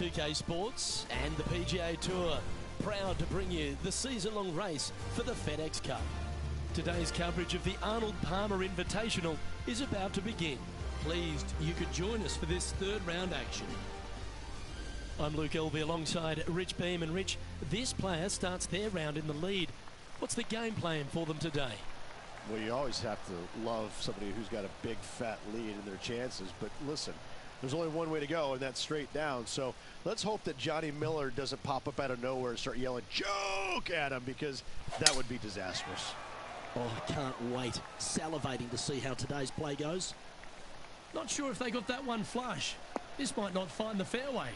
2K Sports and the PGA Tour, proud to bring you the season-long race for the FedEx Cup. Today's coverage of the Arnold Palmer Invitational is about to begin. Pleased you could join us for this third round action. I'm Luke Elvey alongside Rich Beam. And Rich, this player starts their round in the lead. What's the game plan for them today? Well, you always have to love somebody who's got a big fat lead in their chances, but listen, there's only one way to go, and that's straight down. So let's hope that Johnny Miller doesn't pop up out of nowhere and start yelling "joke" at him, because that would be disastrous. Oh, I can't wait. Salivating to see how today's play goes. Not sure if they got that one flush. This might not find the fairway.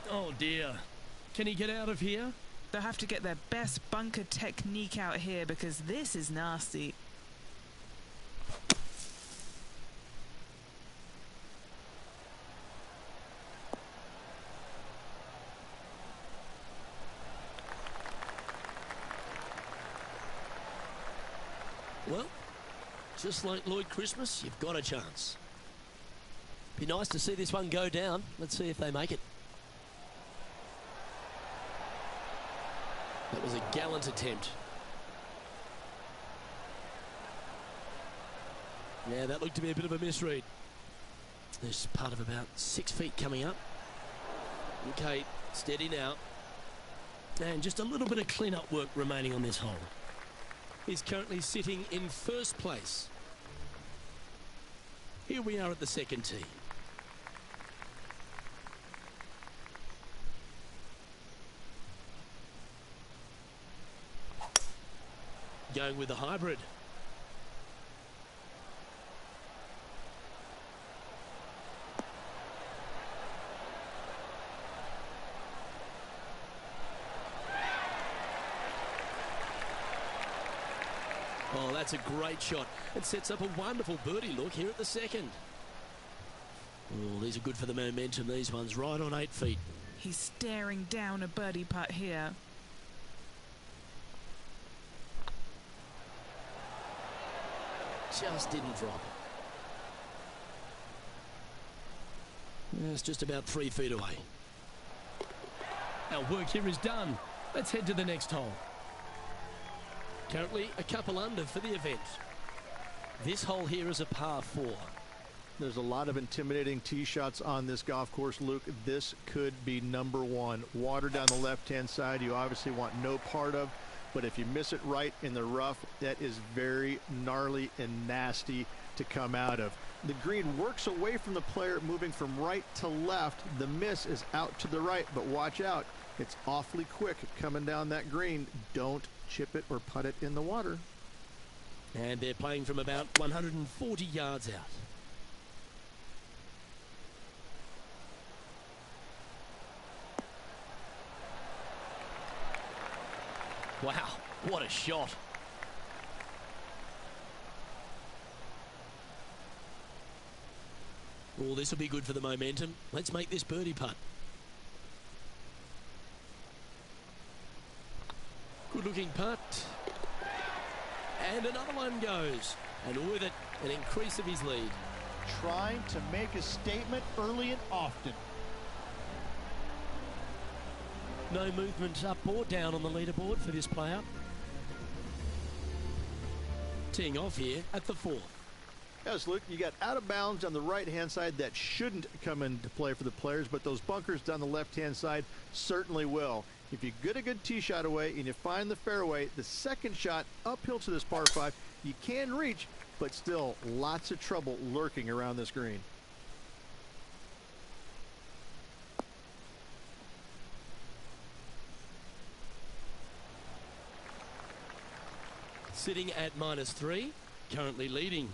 Oh dear. Can he get out of here? They'll have to get their best bunker technique out here, because this is nasty. Well, just like Lloyd Christmas, you've got a chance. Be nice to see this one go down. Let's see if they make it. That was a gallant attempt. Yeah, that looked to be a bit of a misread. There's part of about 6 feet coming up. Okay, steady now. And just a little bit of clean-up work remaining on this hole. He's currently sitting in first place. Here we are at the second tee. Going with the hybrid. Oh, that's a great shot. It sets up a wonderful birdie look here at the second. Oh, these are good for the momentum, these ones, right on 8 feet. He's staring down a birdie putt here. Just didn't drop. Yeah, it's just about 3 feet away. Our work here is done. Let's head to the next hole. Currently a couple under for the event. This hole here is a par 4. There's a lot of intimidating tee shots on this golf course, Luke. This could be number one. Water down the left-hand side, you obviously want no part of. But if you miss it right in the rough, that is very gnarly and nasty to come out of. The green works away from the player, moving from right to left. The miss is out to the right, but watch out. It's awfully quick coming down that green. Don't chip it or putt it in the water. And they're playing from about 140 yards out. Wow, what a shot. Oh, this will be good for the momentum. Let's make this birdie putt. Good looking putt. And another one goes. And with it, an increase of his lead. Trying to make a statement early and often. No movement up or down on the leaderboard for this player. Teeing off here at the 4th. Yes, Luke, you got out of bounds on the right-hand side that shouldn't come into play for the players, but those bunkers down the left-hand side certainly will. If you get a good tee shot away and you find the fairway, the second shot uphill to this par 5, you can reach, but still lots of trouble lurking around this green. Sitting at -3, currently leading.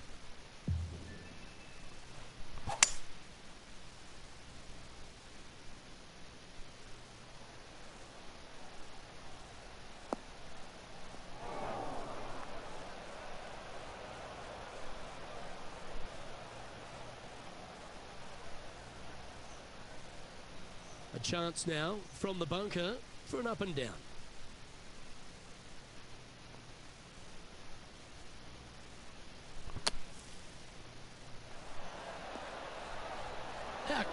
A chance now from the bunker for an up and down.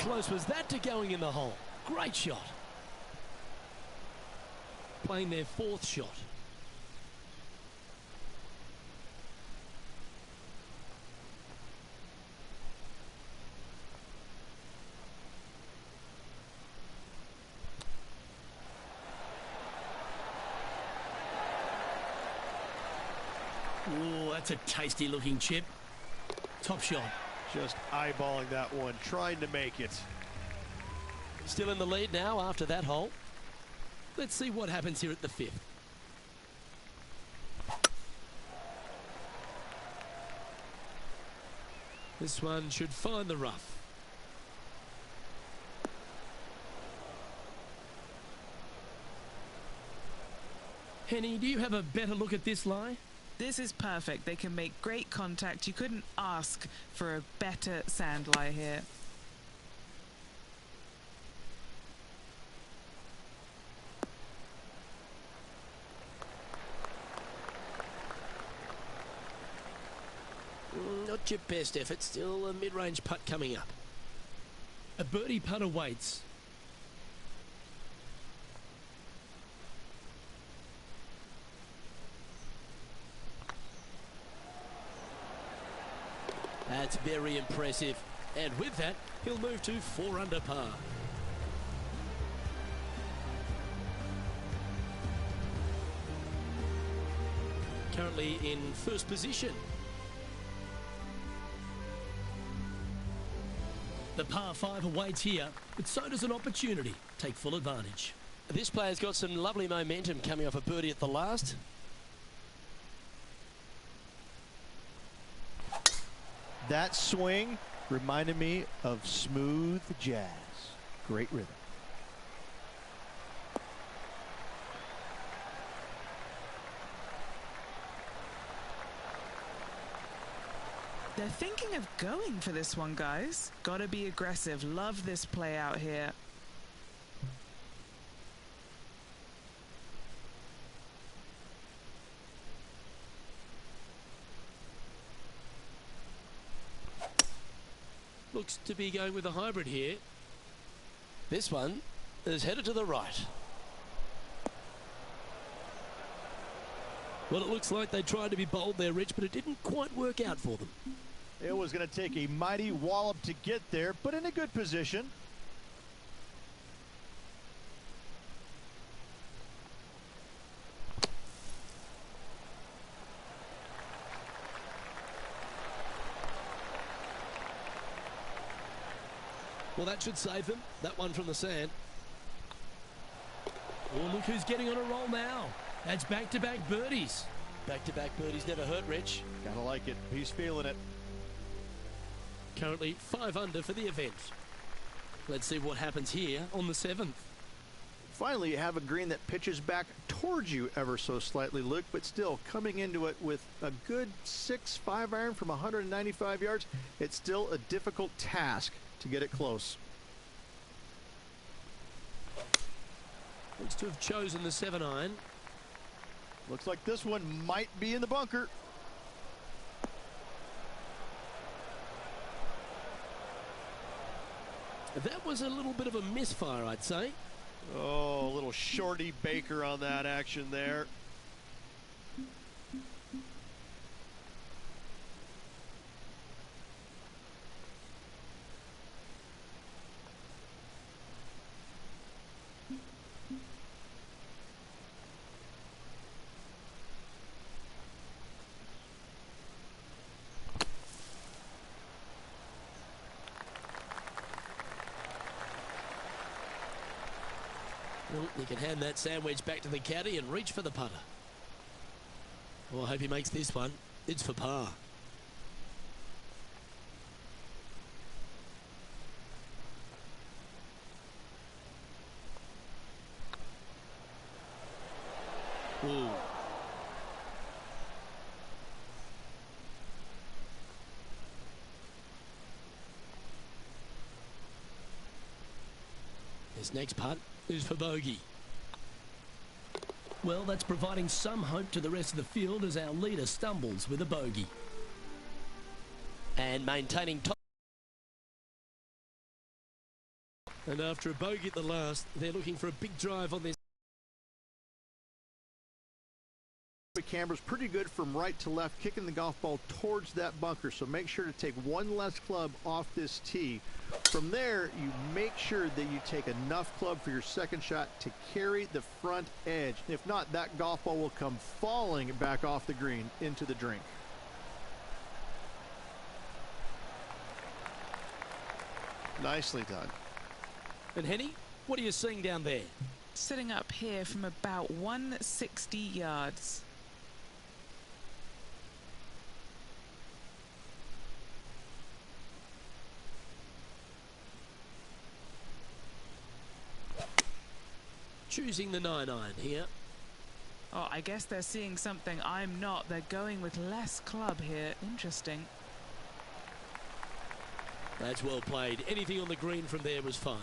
close was that to going in the hole? Great shot. Playing their fourth shot. Ooh, that's a tasty looking chip. Top shot. Just eyeballing that one, trying to make it. Still in the lead now after that hole. Let's see what happens here at the fifth. This one should find the rough. Henny, do you have a better look at this lie? This is perfect. They can make great contact. You couldn't ask for a better sand lie here. Not your best effort. Still a mid-range putt coming up. A birdie putt awaits. That's very impressive. And with that, he'll move to 4 under par. Currently in first position. The par 5 awaits here, but so does an opportunity. Take full advantage. This player's got some lovely momentum coming off a birdie at the last. That swing reminded me of smooth jazz. Great rhythm. They're thinking of going for this one, guys. Gotta be aggressive. Love this play out here. Looks to be going with a hybrid here. This one is headed to the right. Well, it looks like they tried to be bold there, Rich, but it didn't quite work out for them. It was going to take a mighty wallop to get there, but in a good position. Well, that should save them. That one from the sand. Oh, look who's getting on a roll now. That's back-to-back birdies. Back-to-back birdies never hurt, Rich. Gotta like it. He's feeling it. Currently 5 under for the event. Let's see what happens here on the 7th. Finally, you have a green that pitches back towards you ever so slightly, Luke, but still coming into it with a good 6-5 iron from 195 yards. It's still a difficult task to get it close. Looks to have chosen the 7-iron. Looks like this one might be in the bunker. That was a little bit of a misfire, I'd say. Oh, a little shorty Baker on that action there. Well, he can hand that sandwich back to the caddy and reach for the putter. Well, I hope he makes this one. It's for par. Ooh. This next putt is for bogey. Well, that's providing some hope to the rest of the field as our leader stumbles with a bogey. And maintaining top And after a bogey at the last, they're looking for a big drive on this. Camber's pretty good from right to left, kicking the golf ball towards that bunker, so make sure to take one less club off this tee. From there, you make sure that you take enough club for your second shot to carry the front edge. If not, that golf ball will come falling back off the green into the drink. Nicely done. And Henny, what are you seeing down there? Sitting up here from about 160 yards. Choosing the 9-iron here. Oh, I guess they're seeing something I'm not. They're going with less club here. Interesting. That's well played. Anything on the green from there was fine.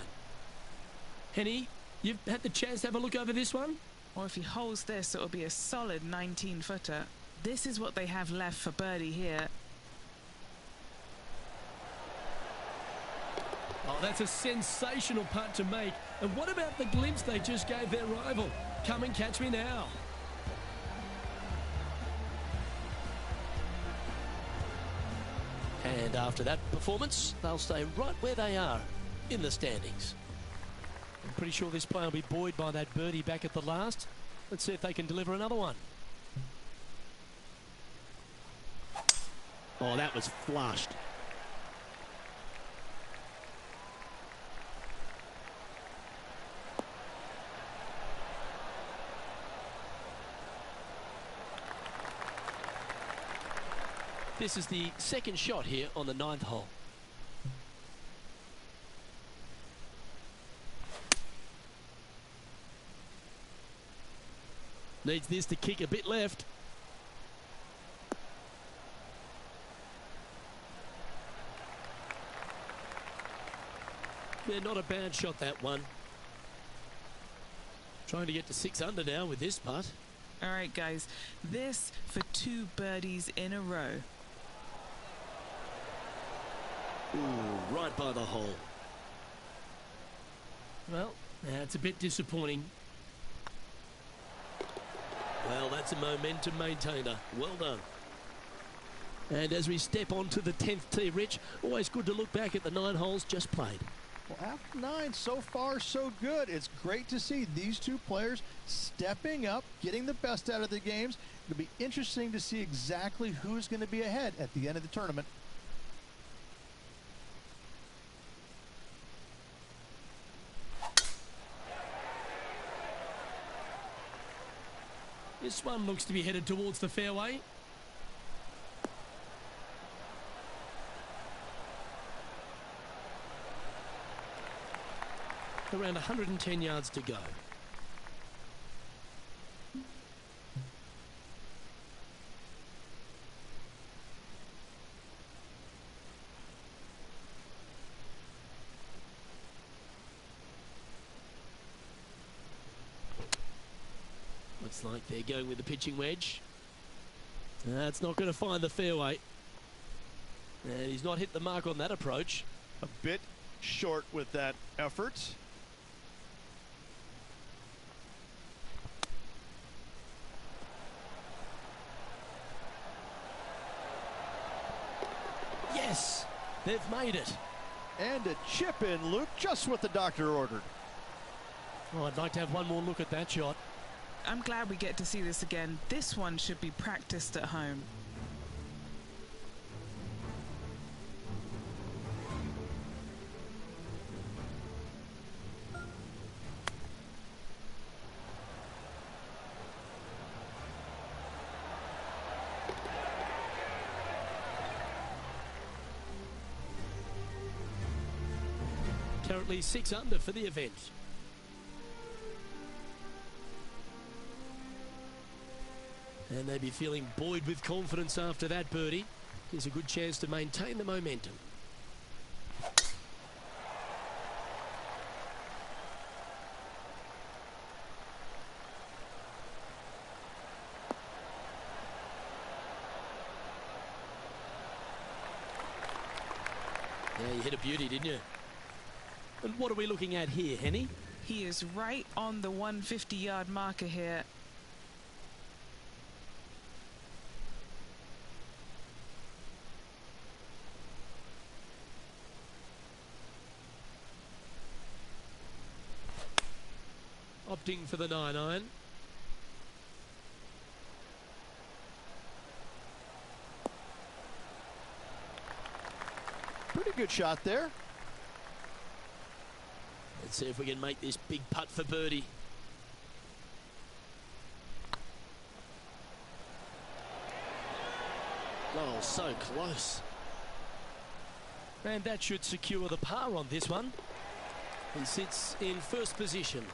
Henny, you've had the chance to have a look over this one? Or if he holds this, it'll be a solid 19-footer. This is what they have left for birdie here. Oh, that's a sensational putt to make. And what about the glimpse they just gave their rival? Come and catch me now. And after that performance, they'll stay right where they are in the standings. I'm pretty sure this player will be buoyed by that birdie back at the last. Let's see if they can deliver another one. Oh, that was flushed. This is the second shot here on the 9th hole. Needs this to kick a bit left. Yeah, not a bad shot, that one. Trying to get to 6 under now with this putt. All right, guys. This for 2 birdies in a row. Ooh, right by the hole. Well, that's a bit disappointing. Well, that's a momentum maintainer. Well done. And as we step on to the 10th tee, Rich, always good to look back at the 9 holes just played. Well, after 9, so far so good. It's great to see these two players stepping up, getting the best out of their games. It'll be interesting to see exactly who's going to be ahead at the end of the tournament. This one looks to be headed towards the fairway. Around 110 yards to go. Looks like they're going with the pitching wedge. That's not going to find the fairway. And he's not hit the mark on that approach. A bit short with that effort. Yes, they've made it. And a chip in, Luke, just what the doctor ordered. Oh, I'd like to have one more look at that shot. I'm glad we get to see this again. This one should be practiced at home. Currently 6 under for the event. And they'd be feeling buoyed with confidence after that birdie. Gives a good chance to maintain the momentum. Yeah, you hit a beauty, didn't you? And what are we looking at here, Henny? He is right on the 150-yard marker here. Opting for the 9-iron. Pretty good shot there. Let's see if we can make this big putt for birdie. Oh, so close. And that should secure the par on this one. He sits in first position.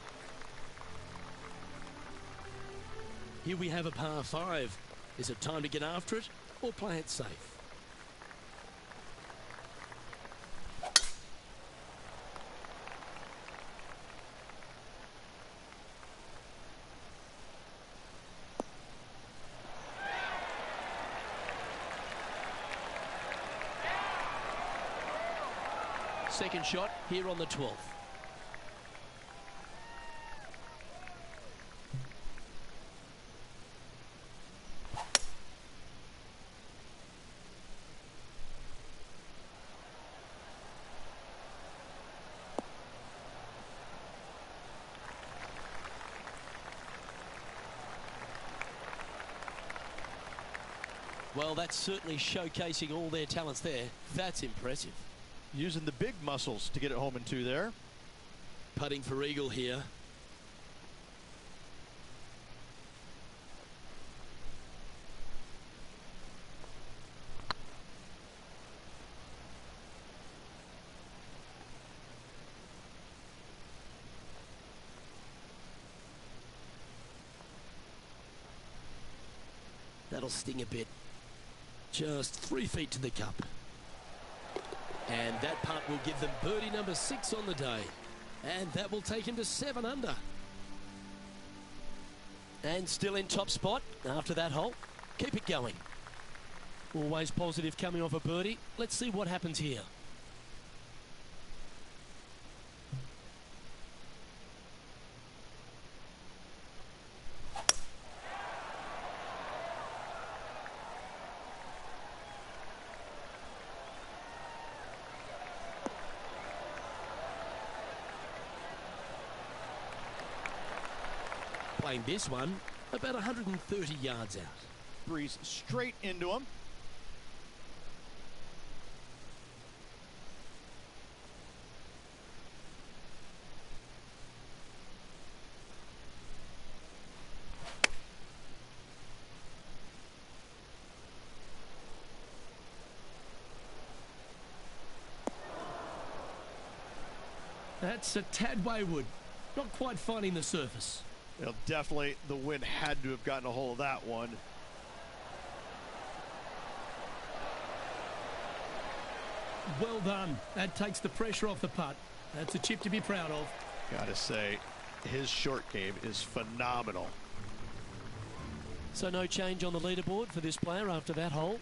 Here we have a par 5. Is it time to get after it or play it safe? Second shot here on the 12th. Well, that's certainly showcasing all their talents there. That's impressive. Using the big muscles to get it home in 2 there. Putting for eagle here. That'll sting a bit. Just 3 feet to the cup. And that putt will give them birdie number 6 on the day. And that will take him to 7 under. And still in top spot after that hole. Keep it going. Always positive coming off a birdie. Let's see what happens here. Playing this one about 130 yards out. Breeze straight into him. That's a tad wayward. Not quite finding the surface. You know, definitely the wind had to have gotten a hold of that one. Well done. That takes the pressure off the putt. That's a chip to be proud of. Gotta say, his short game is phenomenal. So no change on the leaderboard for this player after that hole.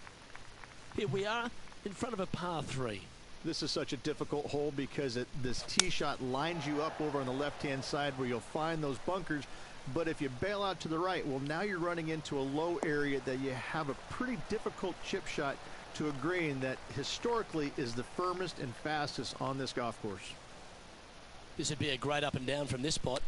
Here we are in front of a par 3. This is such a difficult hole because this tee shot lines you up over on the left-hand side where you'll find those bunkers. But if you bail out to the right, well, now you're running into a low area that you have a pretty difficult chip shot to a green that historically is the firmest and fastest on this golf course. This would be a great up and down from this spot.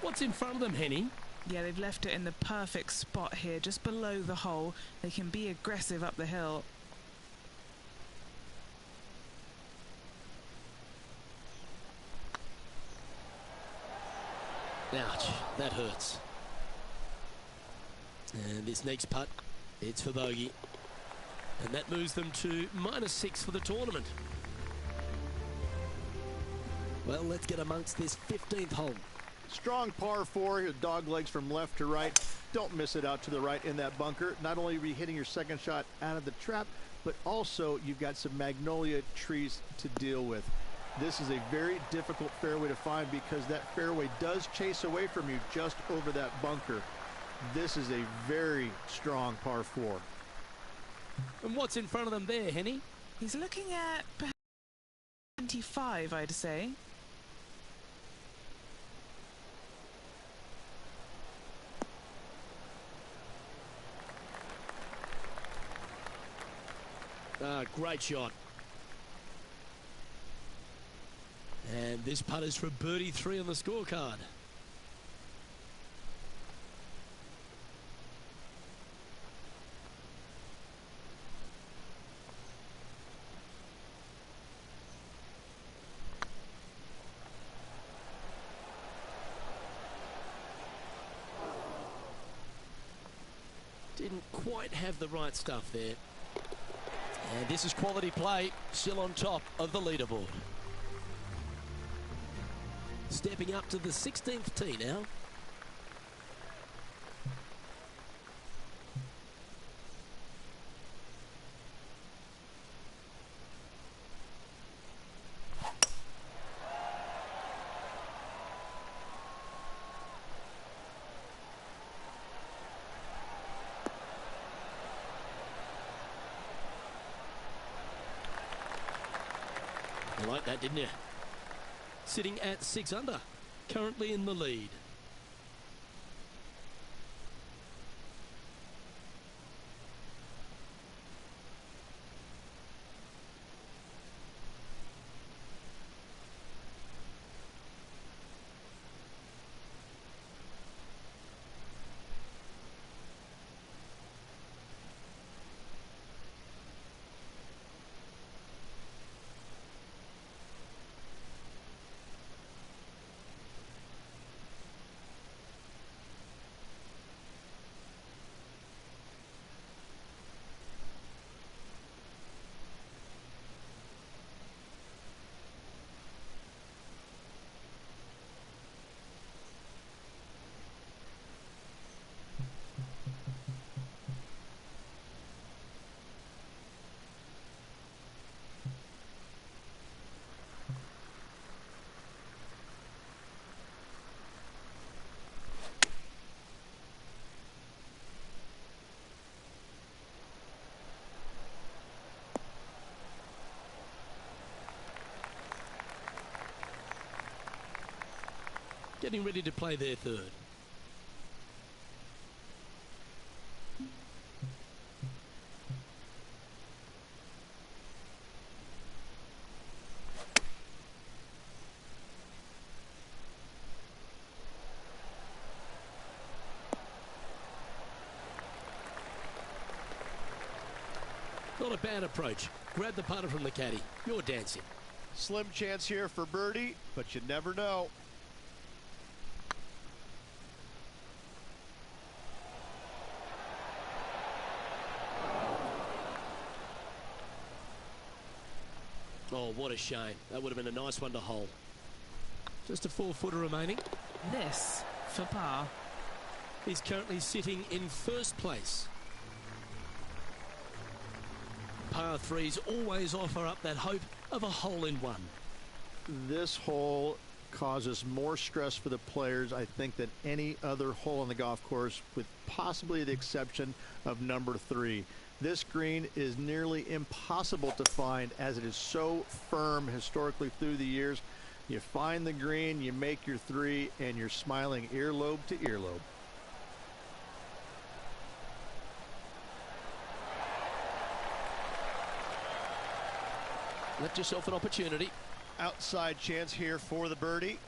What's in front of them, Henny? Yeah, they've left it in the perfect spot here, just below the hole. They can be aggressive up the hill. Ouch, that hurts. And this next putt, it's for bogey. And that moves them to -6 for the tournament. Well, let's get amongst this 15th hole. Strong par 4, your dog legs from left to right. Don't miss it out to the right in that bunker. Not only are you hitting your second shot out of the trap, but also you've got some magnolia trees to deal with. This is a very difficult fairway to find because that fairway does chase away from you just over that bunker. This is a very strong par 4. And what's in front of them there, Henny? He's looking at perhaps 25, I'd say. Great shot. And this putt is for birdie 3 on the scorecard. Didn't quite have the right stuff there. And this is quality play, still on top of the leaderboard. Stepping up to the 16th tee now. You like that, didn't you? Sitting at 6 under, currently in the lead. Getting ready to play their third. Not a bad approach. Grab the putter from the caddy. You're dancing. Slim chance here for birdie, but you never know. Oh, what a shame. That would have been a nice one to hole. Just a 4-footer remaining. This for par. He's currently sitting in first place. Par 3s always offer up that hope of a hole-in-one. This hole causes more stress for the players, I think, than any other hole on the golf course, with possibly the exception of number 3. This green is nearly impossible to find as it is so firm historically through the years. You find the green, you make your 3, and you're smiling earlobe to earlobe. Left yourself an opportunity. Outside chance here for the birdie.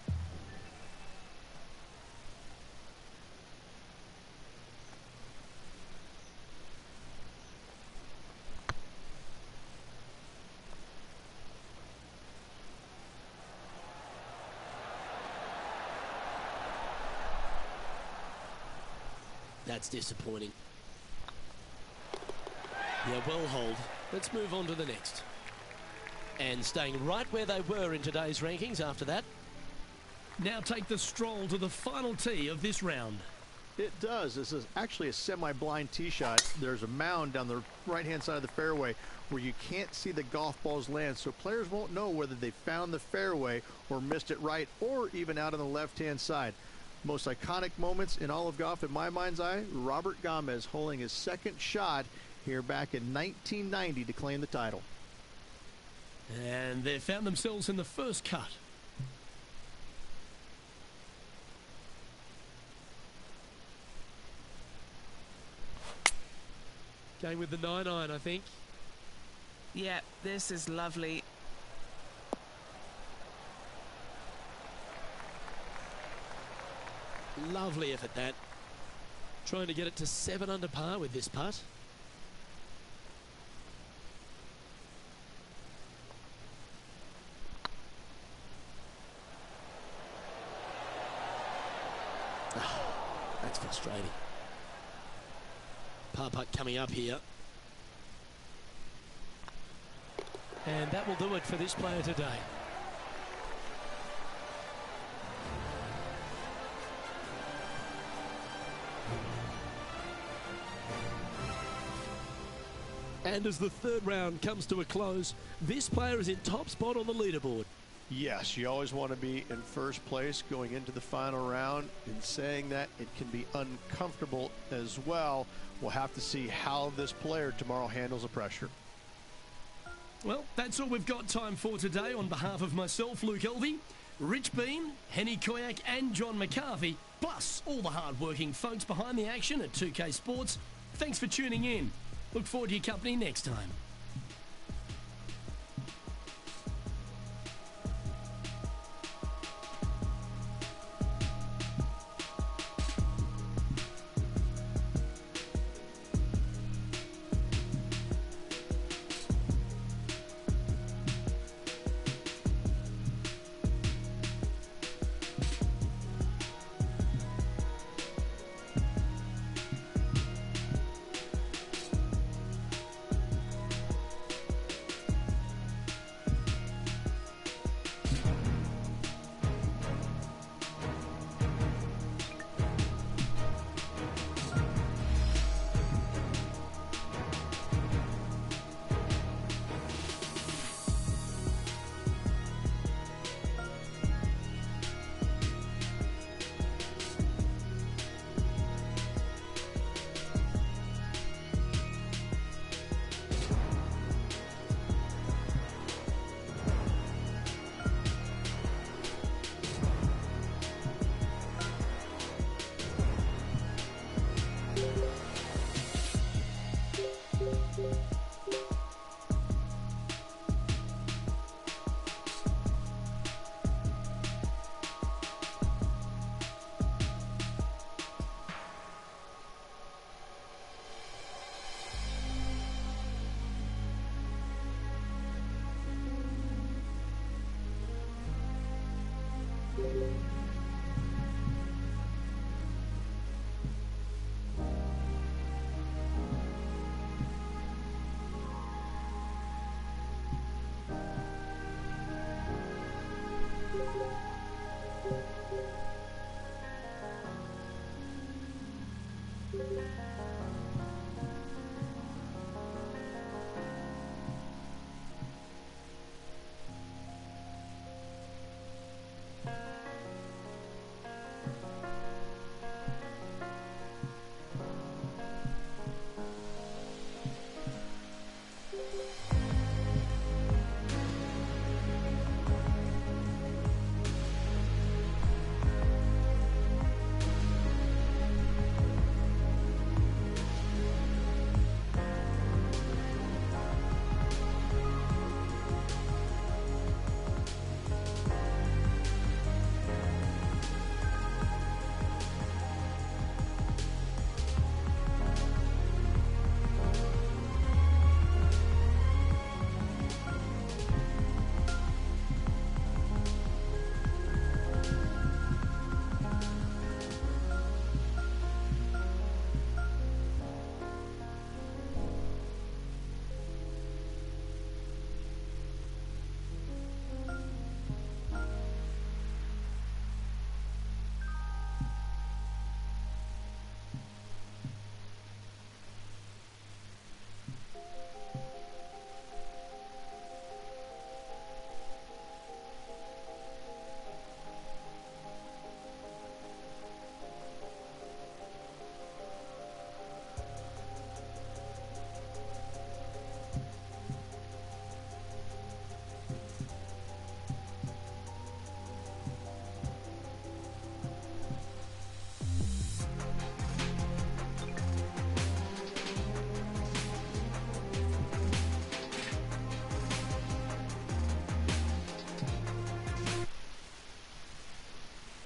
That's disappointing. Yeah, well hold. Let's move on to the next. And staying right where they were in today's rankings after that. Now take the stroll to the final tee of this round. It does. This is actually a semi-blind tee shot. There's a mound down the right-hand side of the fairway where you can't see the golf balls land, so players won't know whether they found the fairway or missed it right, or even out on the left-hand side. Most iconic moments in all of golf, in my mind's eye, Robert Gomez holing his second shot here back in 1990 to claim the title. And they've found themselves in the first cut. Going with the 9-iron, I think. Yeah, this is lovely. Lovely effort, that. Trying to get it to 7 under par with this putt. That's frustrating. Par putt coming up here. And that will do it for this player today. And as the third round comes to a close, this player is in top spot on the leaderboard. Yes, you always want to be in first place going into the final round. In saying that, it can be uncomfortable as well. We'll have to see how this player tomorrow handles the pressure. Well, that's all we've got time for today. On behalf of myself, Luke Elvey, Rich Bean, Henny Koyak and John McCarthy, plus all the hard-working folks behind the action at 2K Sports, thanks for tuning in. Look forward to your company next time.